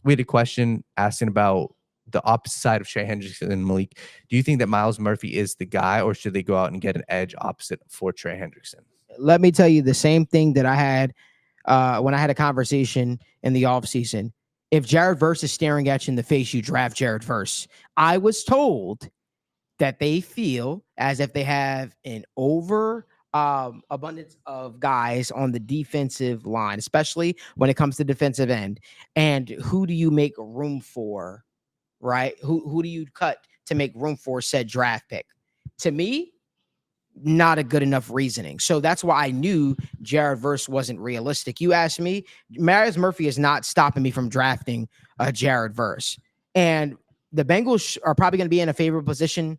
We had a question asking about the opposite side of Trey Hendrickson and Malik. Do you think that Myles Murphy is the guy, or should they go out and get an edge opposite for Trey Hendrickson? Let me tell you the same thing that I had when I had a conversation in the offseason. If Jared Verse is staring at you in the face, you draft Jared Verse. I was told that they feel as if they have an abundance of guys on the defensive line, especially when it comes to defensive end. And who do you make room for, right? Who do you cut to make room for said draft pick? To me, not a good enough reasoning. So that's why I knew Jared Verse wasn't realistic. You asked me, Myles Murphy is not stopping me from drafting Jared Verse. And the Bengals are probably going to be in a favorable position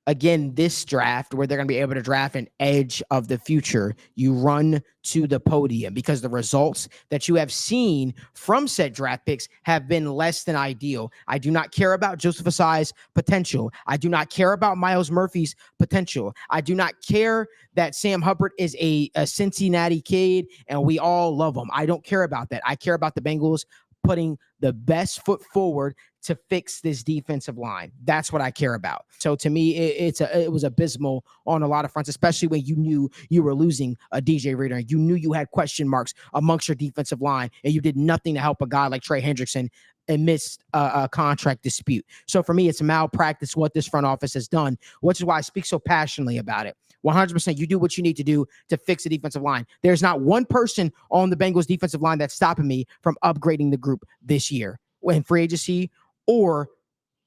again this draft, where they're going to be able to draft an edge of the future. You run to the podium because the results that you have seen from said draft picks have been less than ideal. I do not care about Joseph Asai's potential. I do not care about Myles Murphy's potential. I do not care that Sam Hubbard is a Cincinnati kid and we all love him. I don't care about that. I care about the Bengals putting the best foot forward to fix this defensive line. That's what I care about. So to me, it was abysmal on a lot of fronts, especially when you knew you were losing a DJ Reader. You knew you had question marks amongst your defensive line, and you did nothing to help a guy like Trey Hendrickson amidst a contract dispute. So for me, it's malpractice what this front office has done, which is why I speak so passionately about it. 100%, you do what you need to do to fix the defensive line. There's not one person on the Bengals defensive line that's stopping me from upgrading the group this year in free agency or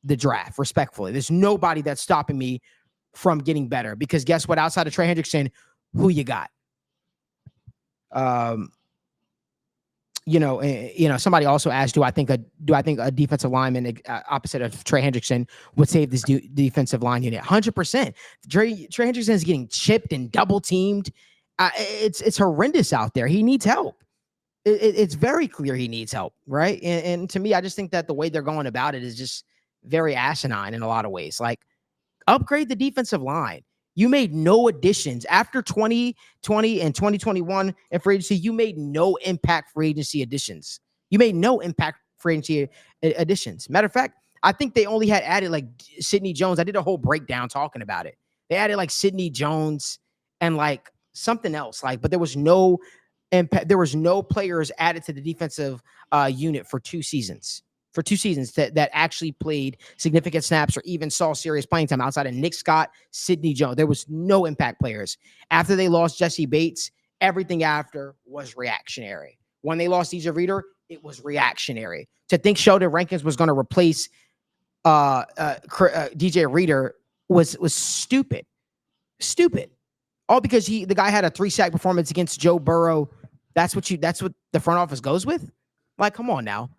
the draft, respectfully. There's nobody that's stopping me from getting better, because guess what? Outside of Trey Hendrickson, who you got? Somebody also asked, do I think a defensive lineman opposite of Trey Hendrickson would save this defensive line unit? 100%. Trey Hendrickson is getting chipped and double teamed. It's horrendous out there. He needs help. It's very clear he needs help, right? And to me, I just think that the way they're going about it is just very asinine in a lot of ways. Like, upgrade the defensive line. You made no additions after 2020 and 2021 in free agency. You made no impact free agency additions. Matter of fact, I think they only had added like Sidney Jones. I did a whole breakdown talking about it. They added like Sidney Jones and like something else, but there was no impact. There was no players added to the defensive unit for 2 seasons. For 2 seasons that actually played significant snaps or even saw serious playing time outside of Nick Scott, Sidney Jones. There was no impact players. After they lost Jesse Bates, everything after was reactionary. When they lost DJ Reader, it was reactionary. To think Sheldon Rankins was going to replace DJ Reader was stupid. Stupid. All because the guy had a 3-sack performance against Joe Burrow. That's what the front office goes with? Like, come on now.